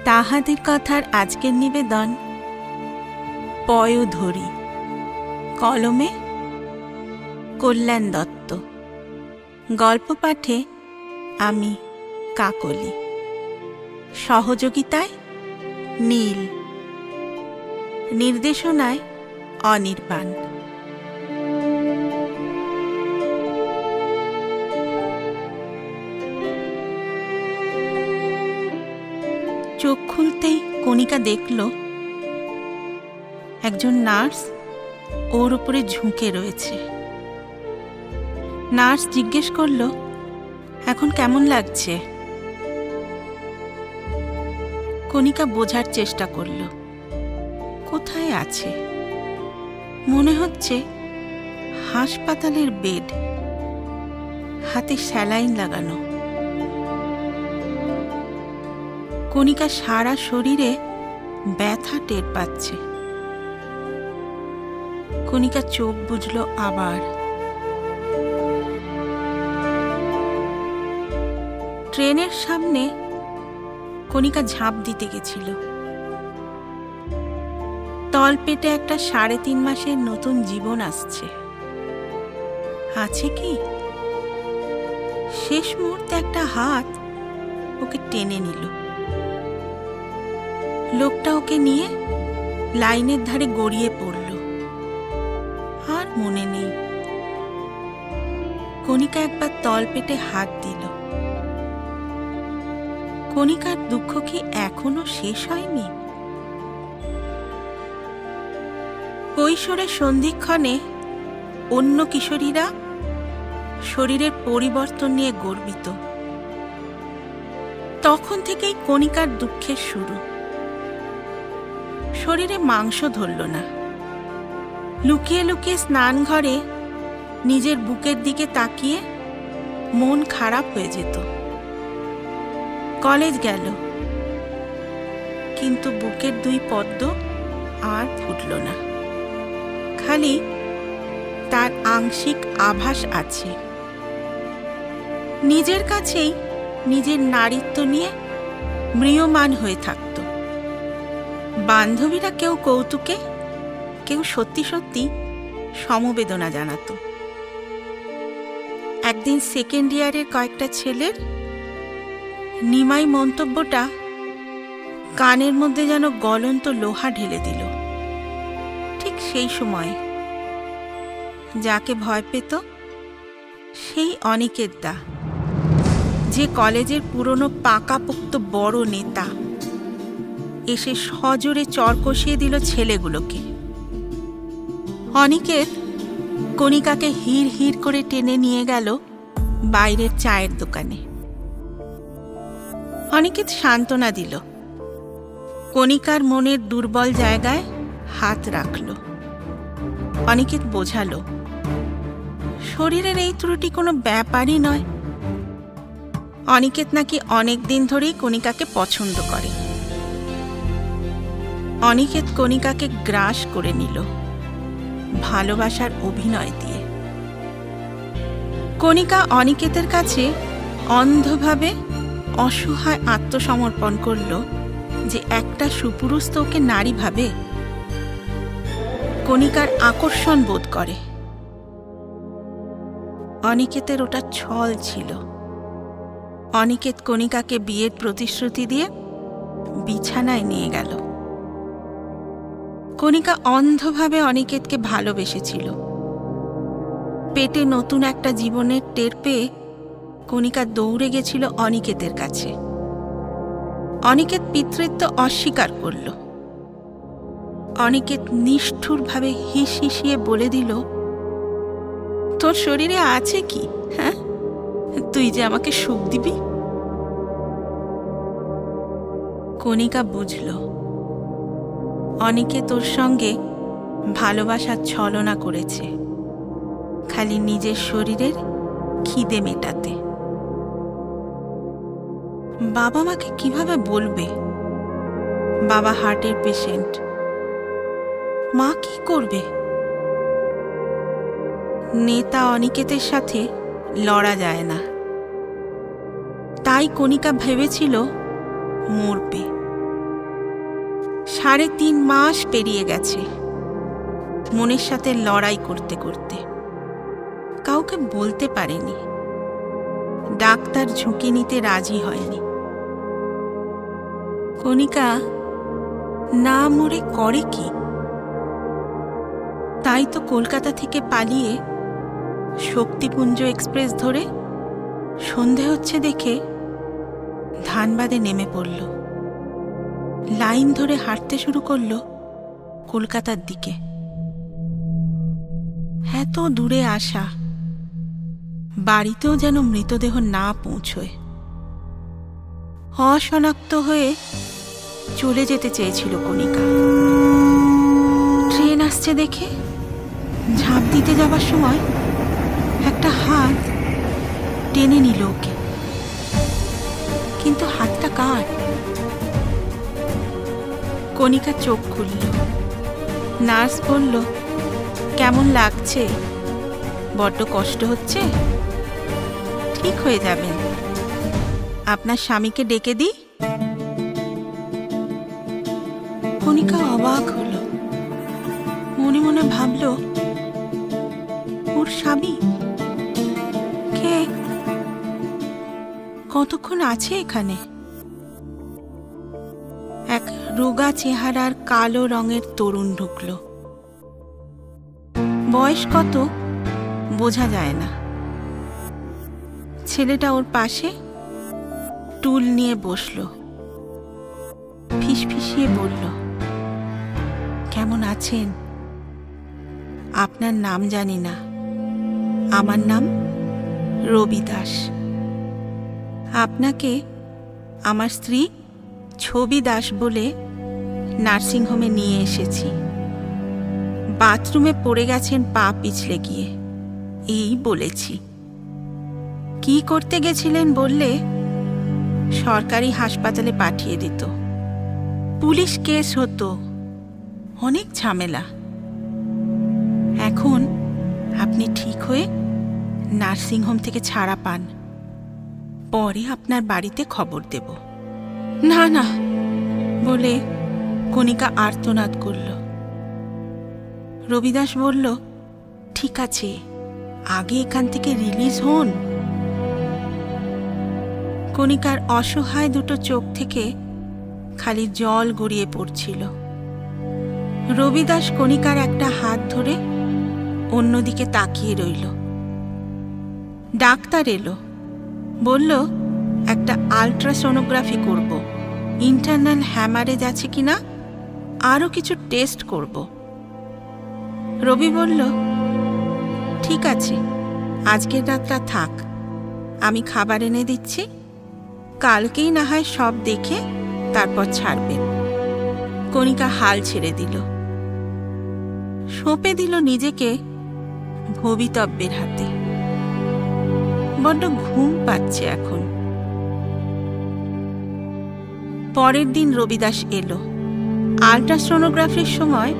তাহাদের কথার আজকের নিবেদন পয়োধরি, কলমে কল্যাণ দত্ত, গল্প পাঠে আমি কাকলি, সহযোগিতায় নীল, নির্দেশনায় অনির্বাণ। চোখ খুলতেই কণিকা দেখল একজন নার্স ওর উপরে ঝুঁকে রয়েছে। নার্স জিজ্ঞেস করল, এখন কেমন লাগছে? কণিকা বোঝার চেষ্টা করল কোথায় আছে। মনে হচ্ছে হাসপাতালের বেড, হাতে স্যালাইন লাগানো। কণিকা সারা শরীরে ব্যথা টের পাচ্ছে। কণিকা চোখ বুঝল আবার। ট্রেনের সামনে কণিকা ঝাঁপ দিতে গেছিল। তলপেটে একটা 3.5 মাসের নতুন জীবন আসছে। আছে কি? শেষ মুহূর্তে একটা হাত ওকে টেনে নিল। লোকটা ওকে নিয়ে লাইনের ধারে গড়িয়ে পড়ল। আর মনে নেই। কণিকা একবার তলপেটে হাত দিল। কণিকার দুঃখ কি এখনো শেষ হয়নি? কৈশোরের সন্ধিক্ষণে অন্য কিশোরীরা শরীরের পরিবর্তন নিয়ে গর্বিত। তখন থেকেই কণিকার দুঃখের শুরু। শরীরে মাংস ধরল না। লুকিয়ে লুকিয়ে স্নান ঘরে নিজের বুকের দিকে তাকিয়ে মন খারাপ হয়ে যেত। কলেজ গেল, কিন্তু বুকের 2 পদ্ম আর ফুটল না। খালি তার আংশিক আভাস আছে। নিজের কাছেই নিজের নারীত্ব নিয়ে ম্রিয়মাণ হয়ে থাকত। বান্ধবীরা কেউ কৌতুকে, কেউ সত্যি সত্যি সমবেদনা জানাত। একদিন সেকেন্ড ইয়ারের কয়েকটা ছেলের নিমাই মন্তব্যটা কানের মধ্যে যেন গলন্ত লোহা ঢেলে দিল। ঠিক সেই সময় যাকে ভয় পেত সেই অনিকেত দা, যে কলেজের পুরনো পাকাপোক্ত বড় নেতা, এসে সজোরে চর কষিয়ে দিল ছেলেগুলোকে। অনিকেত কণিকাকে হিড় হিড় করে টেনে নিয়ে গেল বাইরের চায়ের দোকানে। অনিকেত সান্ত্বনা দিল। কণিকার মনের দুর্বল জায়গায় হাত রাখল। অনিকেত বোঝালো, শরীরের এই ত্রুটি কোনো ব্যাপারই নয়। অনিকেত নাকি অনেক দিন ধরেই কণিকাকে পছন্দ করে। অনিকেত কণিকাকে গ্রাস করে নিল ভালোবাসার অভিনয় দিয়ে। কণিকা অনিকেতের কাছে অন্ধভাবে অসহায় আত্মসমর্পণ করল যে একটা সুপুরুষ তো ওকে নারী ভাবে। কণিকার আকর্ষণ বোধ করে। অনিকেতের ওটা ছল ছিল। অনিকেত কণিকাকে বিয়ের প্রতিশ্রুতি দিয়ে বিছানায় নিয়ে গেল। কণিকা অন্ধভাবে অনিকেতকে ভালোবেসেছিল। পেটে নতুন একটা জীবনের টের পেয়ে কণিকা দৌড়ে গেছিল অনিকেতের কাছে। অনিকেত পিতৃত্ব অস্বীকার করল। অনিকেত নিষ্ঠুরভাবে হিস হিসিয়ে বলে দিল, তোর শরীরে আছে কি? হ্যাঁ, তুই যে আমাকে সুখ দিবি? কণিকা বুঝল অনিকেত তোর সঙ্গে ভালোবাসার ছলনা করেছে, খালি নিজের শরীরের খিদে মেটাতে। বাবা মাকে কিভাবে বলবে? বাবা হার্টের পেশেন্ট। মা কি করবে? নেতা অনিকেতের সাথে লড়া যায় না। তাই কণিকা ভেবেছিল মরবে, 3.5 মাস পেরিয়ে গেছে মনের সাথে লড়াই করতে করতে। কাউকে বলতে পারেনি, ডাক্তার ঝুঁকি নিতে রাজি হয়নি। কণিকা না মরে করে কি? তাই তো কলকাতা থেকে পালিয়ে শক্তিপুঞ্জ এক্সপ্রেস ধরে সন্ধে হচ্ছে দেখে ধানবাদে নেমে পড়ল। লাইন ধরে হাঁটতে শুরু করল কলকাতার দিকে। এত দূরে আসা, বাড়িতেও যেন মৃতদেহ না পৌঁছয়। অশনাক্ত হয়ে চলে যেতে চেয়েছিল কণিকা। ট্রেন আসছে দেখে ঝাঁপ দিতে যাবার সময় একটা হাত টেনে নিল ওকে। কিন্তু হাতটা কার? কণিকা চোখ খুলল। নার্স বলল, কেমন লাগছে? বড্ড কষ্ট হচ্ছে? ঠিক হয়ে যাবেন। আপনার স্বামীকে ডেকে দিই? কণিকা অবাক হল। মনে মনে ভাবল, ওর স্বামী কে? কতক্ষণ আছে এখানে? এক রোগা চেহারার কালো রঙের তরুণ ঢুকল। বয়স কত বোঝা যায় না। ছেলেটা ওর পাশে টুল নিয়ে বসল। ফিসফিসিয়ে বলল, কেমন আছেন? আপনার নাম জানি না। আমার নাম রবি দাস। আপনাকে আমার স্ত্রী ছবি দাস বলে নার্সিংহোমে নিয়ে এসেছি। বাথরুমে পড়ে গেছেন পা পিছলে গিয়ে, এই বলেছি। কি করতে গেছিলেন বললে সরকারি হাসপাতালে পাঠিয়ে দিত। পুলিশ কেস হতো, অনেক ঝামেলা। এখন আপনি ঠিক হয়ে নার্সিংহোম থেকে ছাড়া পান, পরে আপনার বাড়িতে খবর দেব। না না বলে কণিকা আর্তনাদ করল। রবিদাস বলল, ঠিক আছে, আগে এখান থেকে রিলিজ হন। কণিকার অসহায় দুটো চোখ থেকে খালি জল গড়িয়ে পড়ছিল। রবিদাস কণিকার একটা হাত ধরে অন্যদিকে তাকিয়ে রইল। ডাক্তার এলো, বলল একটা আল্ট্রাসোনোগ্রাফি করব, ইন্টারনাল হ্যামারেজ আছে কিনা আরও কিছু টেস্ট করব। রবি বলল, ঠিক আছে, আজকের রাতটা থাক, আমি খাবার এনে দিচ্ছি, কালকেই না হয় সব দেখে তারপর ছাড়বেন। কণিকা হাল ছেড়ে দিল, সঁপে দিল নিজেকে ভবিতব্যের হাতে। বড্ড ঘুম পাচ্ছে এখন। পরের দিন রবিদাস এলো। আল্ট্রাসোনোগ্রাফির সময়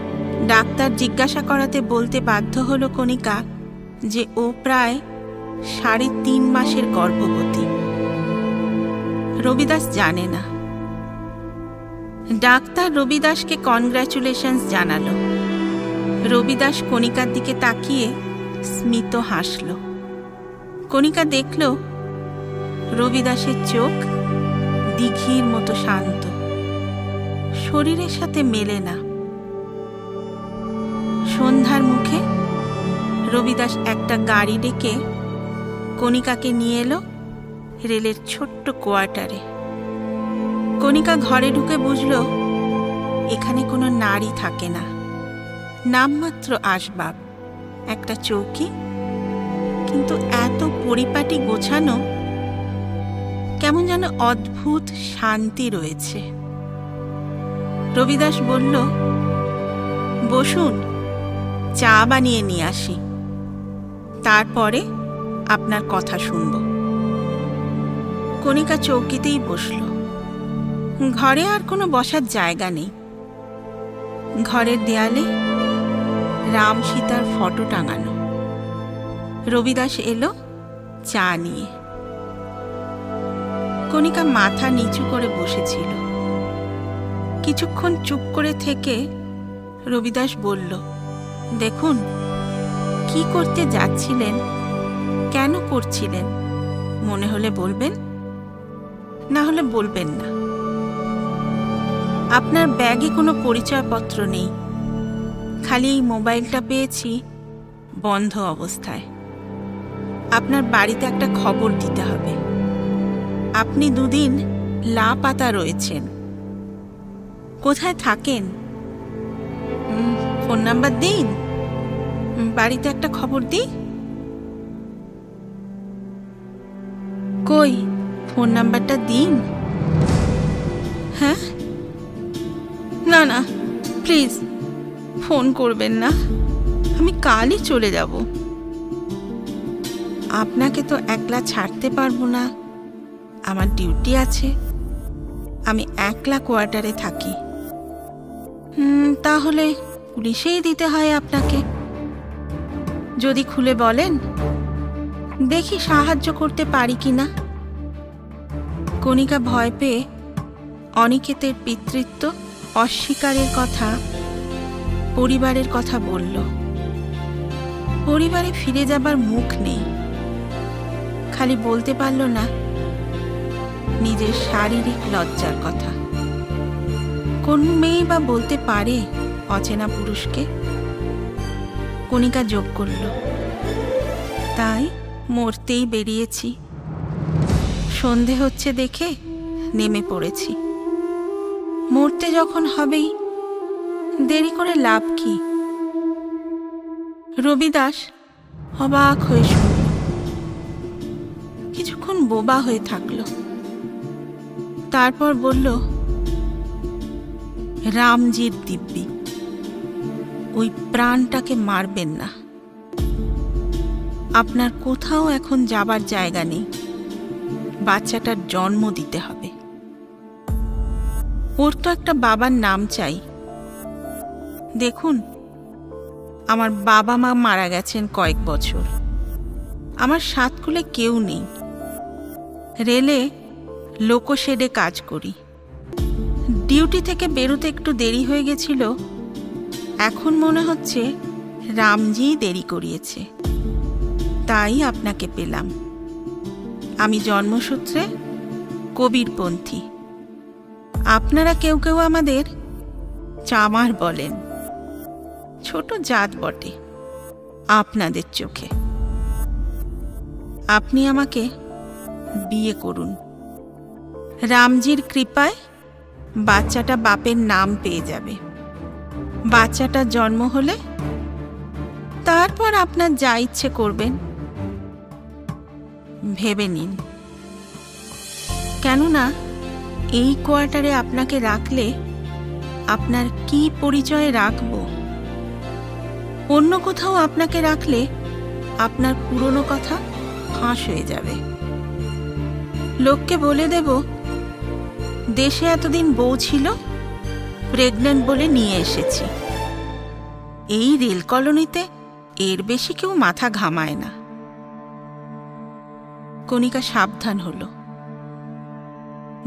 ডাক্তার জিজ্ঞাসা করাতে বলতে বাধ্য হলো কণিকা যে ও প্রায় 3.5 মাসের গর্ভবতী। রবিদাস জানে না। ডাক্তার রবিদাসকে কনগ্র্যাচুলেশনস জানালো। রবিদাস কণিকার দিকে তাকিয়ে স্মিত হাসল। কণিকা দেখল রবিদাসের চোখ দিঘির মতো শান্ত, শরীরের সাথে মেলে না। সন্ধ্যার মুখে রবিদাস একটা গাড়ি ডেকে কণিকাকে নিয়ে এলো রেলের ছোট্ট কোয়ার্টারে। কণিকা ঘরে ঢুকে বুঝল এখানে কোনো নারী থাকে না, নামমাত্র আসবাব, একটা চৌকি, কিন্তু এত পরিপাটি গোছানো, কেমন যেন অদ্ভুত শান্তি রয়েছে। রবিদাস বলল, বসুন, চা বানিয়ে নিয়ে আসি, তারপরে আপনার কথা শুনব। কণিকা চৌকিতেই বসল। ঘরে আর কোনো বসার জায়গা নেই। ঘরের দেয়ালে রাম সীতার ফটো টাঙানো। রবিদাস এলো চা নিয়ে। কণিকা মাথা নিচু করে বসেছিল, কিছুক্ষণ চুপ করে থেকে রবিদাস বলল, দেখুন, কি করতে যাচ্ছিলেন, কেন করছিলেন, মনে হলে বলবেন, না হলে বলবেন না। আপনার ব্যাগে কোনো পরিচয়পত্র নেই, খালি এই মোবাইলটা পেয়েছি বন্ধ অবস্থায়। আপনার বাড়িতে একটা খবর দিতে হবে। আপনি 2 দিন লাপাতা রয়েছেন। কোথায় থাকেন? ফোন নাম্বার দিন, বাড়িতে একটা খবর দিই। কই, ফোন নাম্বারটা দিন। হ্যাঁ, না না, প্লিজ ফোন করবেন না, আমি কালই চলে যাব। আপনাকে তো একলা ছাড়তে পারবো না, আমার ডিউটি আছে। আমি একলা কোয়ার্টারে থাকি। তাহলে পুলিশেই দিতে হয় আপনাকে। যদি খুলে বলেন, দেখি সাহায্য করতে পারি কিনা। কণিকা ভয় পেয়ে অনিকেতের পিতৃত্ব অস্বীকারের কথা, পরিবারের কথা বলল। পরিবারে ফিরে যাবার মুখ নেই। খালি বলতে পারল না নিজের শারীরিক লজ্জার কথা। কোন মেয়ে বা বলতে পারে অচেনা পুরুষকে? কণিকা যোগ করল, তাই মরতেই বেরিয়েছি। সন্ধে হচ্ছে দেখে নেমে পড়েছি। মরতে যখন হবেই, দেরি করে লাভ কি? রবিদাস অবাক হয়ে শুনল, কিছুক্ষণ বোবা হয়ে থাকল। তারপর বলল, রামজির দিব্যি, ওই প্রাণটাকে মারবেন না। আপনার কোথাও এখন যাবার জায়গা নেই। বাচ্চাটার জন্ম দিতে হবে। ওর তো একটা বাবার নাম চাই। দেখুন, আমার বাবা মা মারা গেছেন কয়েক বছর। আমার সাতকুলে কেউ নেই। রেলে লোকোশেডে কাজ করি। ডিউটি থেকে বেরোতে একটু দেরি হয়ে গেছিল। এখন মনে হচ্ছে রামজি দেরি করিয়েছে, তাই আপনাকে পেলাম। আমি জন্মসূত্রে কবিরপন্থী। আপনারা কেউ কেউ আমাদের চামার বলেন। ছোট জাত বটে আপনাদের চোখে। আপনি আমাকে বিয়ে করুন। রামজির কৃপায় বাচ্চাটা বাপের নাম পেয়ে যাবে। বাচ্চাটার জন্ম হলে তারপর আপনার যা ইচ্ছে করবেন ভেবে নিন। কেননা এই কোয়ার্টারে আপনাকে রাখলে আপনার কি পরিচয়ে রাখব? অন্য কোথাও আপনাকে রাখলে আপনার পুরনো কথা ফাঁস হয়ে যাবে। লোককে বলে দেব, দেশে এতদিন বউ ছিল, প্রেগন্যান্ট বলে নিয়ে এসেছি। এই রেল কলোনিতে এর বেশি কেউ মাথা ঘামায় না। কণিকা সাবধান হল।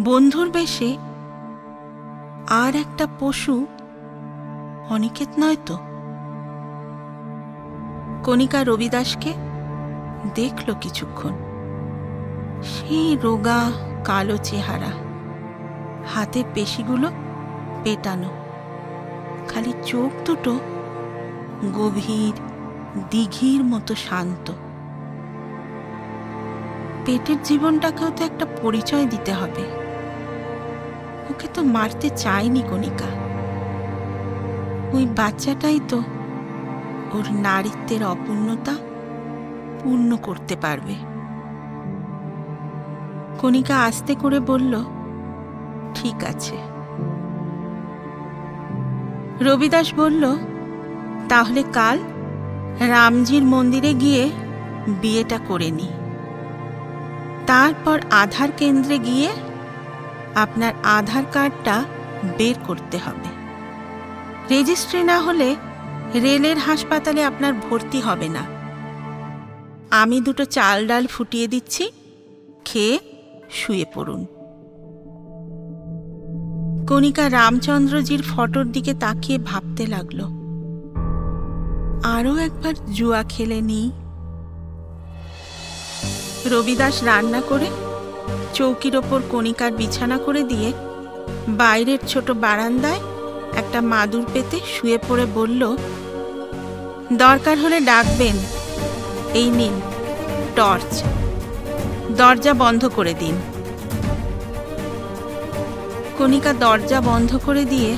বন্ধুর বেশে আর একটা পশু অনিকেত নয় তো? কণিকা রবিদাসকে দেখল কিছুক্ষণ। সেই রোগা কালো চেহারা, হাতের পেশিগুলো পেটানো, খালি চোখ দুটো গভীর দিঘির মতো শান্ত। পেটের জীবনটাকেও তো একটা পরিচয় দিতে হবে। ওকে তো মারতে চায়নি কণিকা। ওই বাচ্চাটাই তো ওর নারীত্বের অপূর্ণতা পূর্ণ করতে পারবে। কণিকা আস্তে করে বলল, ঠিক আছে। রবিদাস বলল, তাহলে কাল রামজির মন্দিরে গিয়ে বিয়েটা করে নি। তারপর আধার কেন্দ্রে গিয়ে আপনার আধার কার্ডটা বের করতে হবে। রেজিস্ট্রি না হলে রেলের হাসপাতালে আপনার ভর্তি হবে না। আমি 2 চাল ডাল ফুটিয়ে দিচ্ছি, খেয়ে শুয়ে পড়ুন। কণিকা রামচন্দ্রজির ফটোর দিকে তাকিয়ে ভাবতে লাগলো, আরো একবার জুয়া খেলে নিই। রবিদাস রান্না করে চৌকির ওপর কণিকার বিছানা করে দিয়ে বাইরের ছোট বারান্দায় একটা মাদুর পেতে শুয়ে পড়ে বলল, দরকার হলে ডাকবেন, এই নিন টর্চ, দরজা বন্ধ করে দিন। কণিকা দরজা বন্ধ করে দিয়ে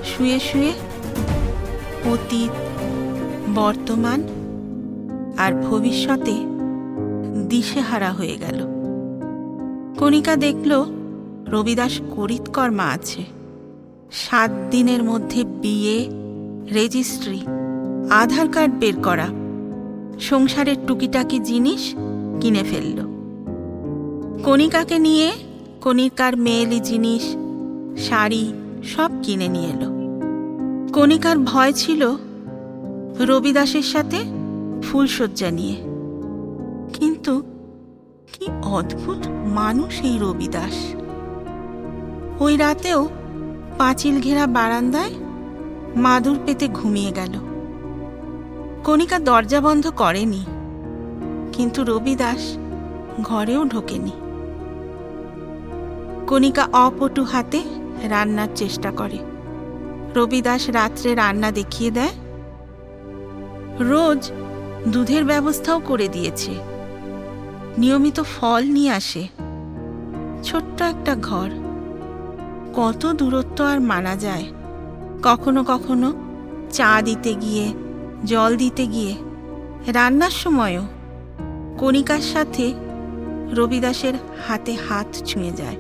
শুয়ে শুয়ে অতীত, বর্তমান আর ভবিষ্যতে দিশেহারা হয়ে গেল। কণিকা দেখল রবিদাস করিতকর্মা আছে। 7 দিনের মধ্যে বিয়ে, রেজিস্ট্রি, আধার কার্ড বের করা, সংসারের টুকিটাকি জিনিস কিনে ফেলল। কণিকাকে নিয়ে কণিকার মেয়েলি জিনিস, শাড়ি সব কিনে নিয়ে এলো। কণিকার ভয় ছিল রবিদাসের সাথে ফুলশয্যা নিয়ে, কিন্তু কি অদ্ভুত মানুষ এই রবিদাস। ওই রাতেও পাঁচিল ঘেরা বারান্দায় মাদুর পেতে ঘুমিয়ে গেল। কণিকা দরজা বন্ধ করেনি, কিন্তু রবিদাস ঘরেও ঢোকেনি। কণিকা অপটু হাতে রান্নার চেষ্টা করে। রবিদাস রাত্রে রান্না দেখিয়ে দেয়। রোজ দুধের ব্যবস্থাও করে দিয়েছে। নিয়মিত ফল নিয়ে আসে। ছোট্ট একটা ঘর, কত দূরত্ব আর মানা যায়। কখনো কখনো চা দিতে গিয়ে, জল দিতে গিয়ে, রান্নার সময়ও কণিকার সাথে রবিদাসের হাতে হাত ছুঁয়ে যায়।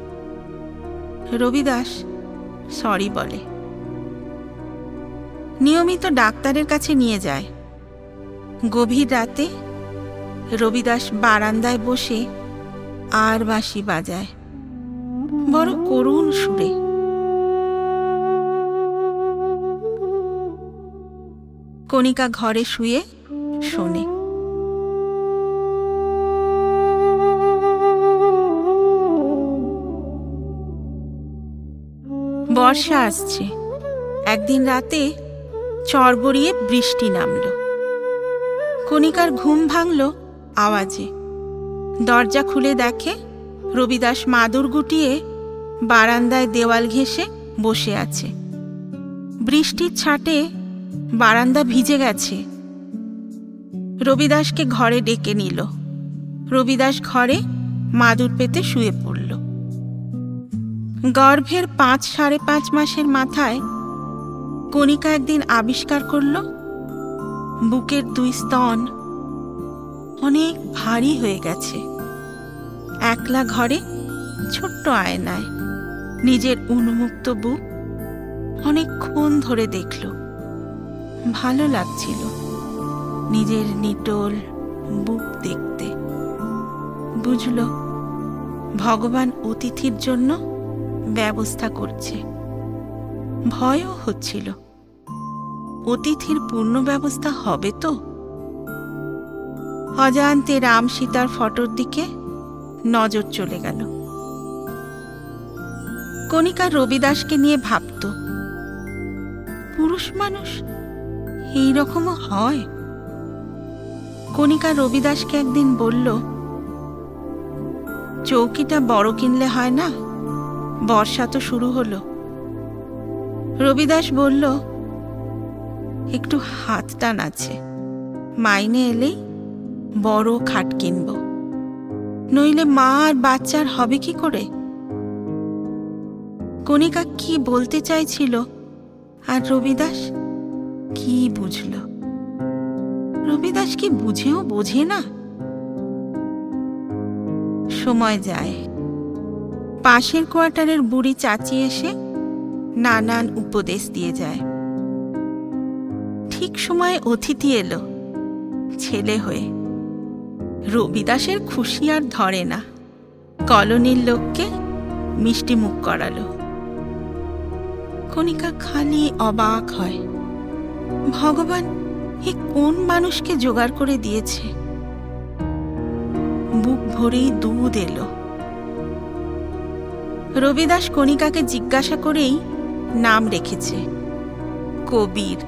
রবিদাস সরি বলে। নিয়মিত ডাক্তারের কাছে নিয়ে যায়। গভীর রাতে রবিদাস বারান্দায় বসে আর বাঁশি বাজায়, বড় করুণ সুরে। কণিকা ঘরে শুয়ে শোনে। বর্ষা আসছে। একদিন রাতে চড়বড়িয়ে বৃষ্টি নামল। কণিকার ঘুম ভাঙল আওয়াজে। দরজা খুলে দেখে রবিদাস মাদুর গুটিয়ে বারান্দায় দেওয়াল ঘেঁষে বসে আছে। বৃষ্টির ছাঁটে বারান্দা ভিজে গেছে। রবিদাসকে ঘরে ডেকে নিল। রবিদাস ঘরে মাদুর পেতে শুয়ে পড়ল। গর্ভের 5-5.5 মাসের মাথায় কণিকা একদিন আবিষ্কার করল বুকের 2 স্তন অনেক ভারী হয়ে গেছে। একলা ঘরে ছোট্ট আয়নায় নিজের উন্মুক্ত বুক অনেকক্ষণ ধরে দেখল। ভালো লাগছিল নিজের নিটোল বুক দেখতে। বুঝল ভগবান অতিথির জন্য ব্যবস্থা করছে। ভয়ও হচ্ছিল, অতিথির পূর্ণ ব্যবস্থা হবে তো। অজান্তে রাম সীতার ফটোর দিকে নজর চলে গেল। কণিকা রবিদাসকে নিয়ে ভাবত, পুরুষ মানুষ এইরকমও হয়। কণিকা রবিদাসকে একদিন বলল, চৌকিটা বড় কিনলে হয় না? বর্ষা তো শুরু হলো। রবিদাস বলল, একটু হাত টান আছে, মাইনে এলেই বড় খাট কিনব, নইলে মা আর বাচ্চার হবে কি করে? কণিকা কি বলতে চাইছিল আর রবিদাস কি বুঝল? রবিদাস কি বুঝেও বোঝে না? সময় যায়। পাশের কোয়ার্টারের বুড়ি চাচি এসে নানান উপদেশ দিয়ে যায়। ঠিক সময়ে অতিথি এলো, ছেলে হয়ে। রবিদাসের খুশি আর ধরে না। কলোনির লোককে মিষ্টি মুখ করালো। কণিকা খালি অবাক হয়, ভগবান এ কোন মানুষকে জোগাড় করে দিয়েছে? বুক ভরেই দুধ এলো। রবিদাস কণিকাকে জিজ্ঞাসা করেই নাম রেখেছে, কবির।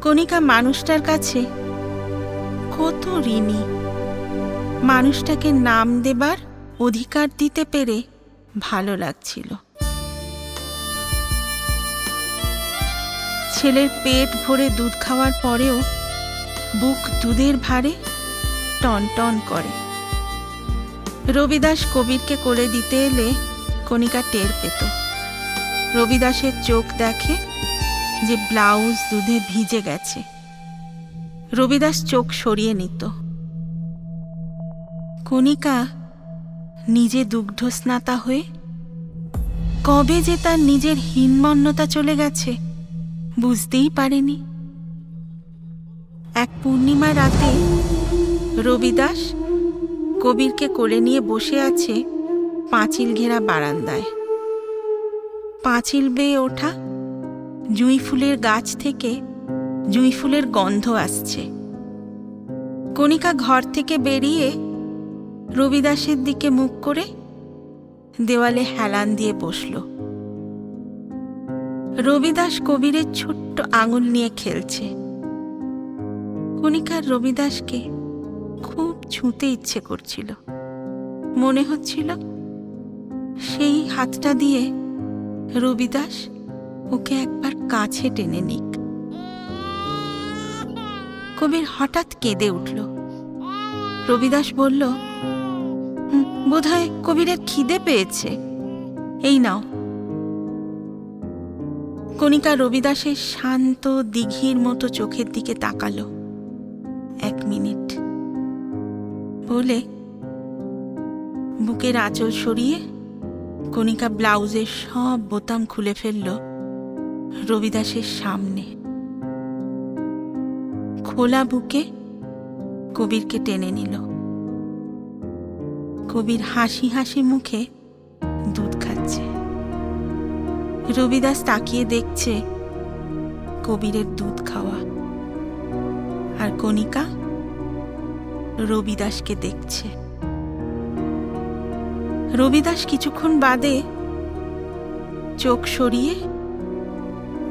কণিকা মানুষটার কাছে কত ঋণী। মানুষটাকে নাম দেবার অধিকার দিতে পেরে ভালো লাগছিল। ছেলের পেট ভরে দুধ খাওয়ার পরেও বুক দুধের ভারে টন টন করে। রবিদাস কবিরকে কোলে দিতে এলে কণিকা টের পেত। রবিদাসের চোখ দেখে যে ব্লাউজ দুধে ভিজে গেছে। রবিদাস চোখ সরিয়ে নিত। কণিকা নিজে দুগ্ধস্নাতা হয়ে কবে যে তার নিজের হীনমন্যতা চলে গেছে বুঝতেই পারেনি। এক পূর্ণিমা রাতে রবিদাস কবিরকে কোলে নিয়ে বসে আছে পাঁচিল ঘেরা বারান্দায়। পাঁচিল বেয়ে ওঠা জুঁই ফুলের গাছ থেকে জুঁই ফুলের গন্ধ আসছে। কণিকা ঘর থেকে বেরিয়ে রবিদাসের দিকে মুখ করে দেওয়ালে হেলান দিয়ে বসল। রবিদাস কবিরের ছোট্ট আঙুল নিয়ে খেলছে। কণিকার রবিদাসকে খুব ছুঁতে ইচ্ছে করছিল। মনে হচ্ছিল সেই হাতটা দিয়ে রবিদাস ওকে একবার কাছে টেনে নিক। কবির হঠাৎ কেঁদে উঠল। রবিদাস বলল, বোধহয় কবিরের খিদে পেয়েছে, এই নাও। কণিকা রবিদাসের শান্ত দিঘির মতো চোখের দিকে তাকালো। 1 মিনিট বলে বুকের আঁচল সরিয়ে কণিকা ব্লাউজের সব বোতাম খুলে ফেলল রবিদাসের সামনে। খোলা বুকে কবিরকে টেনে নিল। কবির হাসি হাসি মুখে দুধ খাচ্ছে। রবিদাস তাকিয়ে দেখছে কবিরের দুধ খাওয়া, আর কণিকা রবিদাসকে দেখছে। রবিদাস কিছুক্ষণ বাদে চোখ সরিয়ে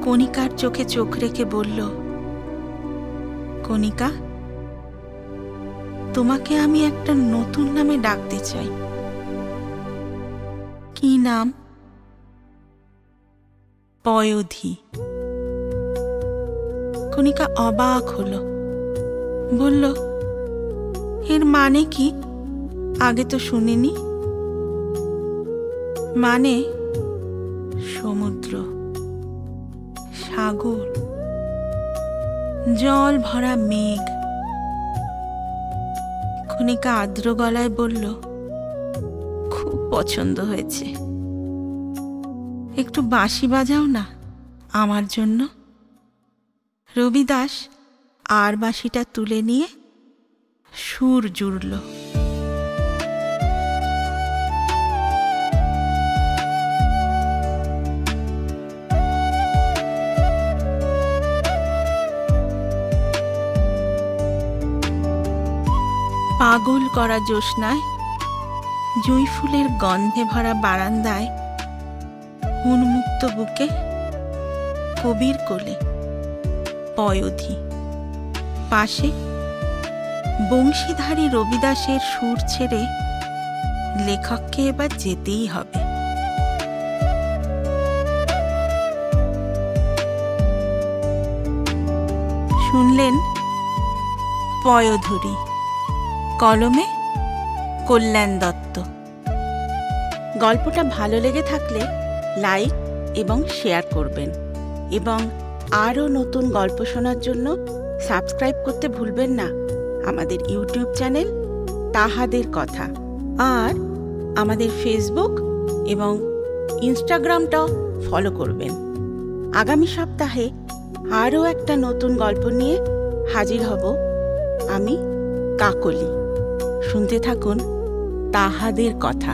কণিকার চোখে চোখ রেখে বলল, কণিকা, তোমাকে আমি একটা নতুন নামে ডাকতে চাই। কি নাম? পয়োধি। কণিকা অবাক হলো, বলল, এর মানে কি? আগে তো শুনিনি। মানে সমুদ্র, সাগর, জল ভরা মেঘ। কণিকা আর্দ্র গলায় বলল, খুব পছন্দ হয়েছে। একটু বাঁশি বাজাও না আমার জন্য। রবিদাস আর বাঁশিটা তুলে নিয়ে সুর জুড়ল। পাগল করা জ্যোৎস্নায় জুঁই ফুলের গন্ধে ভরা বারান্দায় উন্মুক্ত বুকে কবির কোলে পয়োধি, পাশে বংশীধারী রবিদাসের সুর ছেড়ে লেখককে এবার যেতেই হবে। শুনলেন পয়োধরি, কলমে কল্যাণ দত্ত। গল্পটা ভালো লেগে থাকলে লাইক এবং শেয়ার করবেন, এবং আরও নতুন গল্প শোনার জন্য সাবস্ক্রাইব করতে ভুলবেন না আমাদের ইউটিউব চ্যানেল তাহাদের কথা। আর আমাদের ফেসবুক এবং ইনস্টাগ্রামটাও ফলো করবেন। আগামী সপ্তাহে আরও একটা নতুন গল্প নিয়ে হাজির হব আমি, কাকলি। শুনতে থাকুন তাহাদের কথা।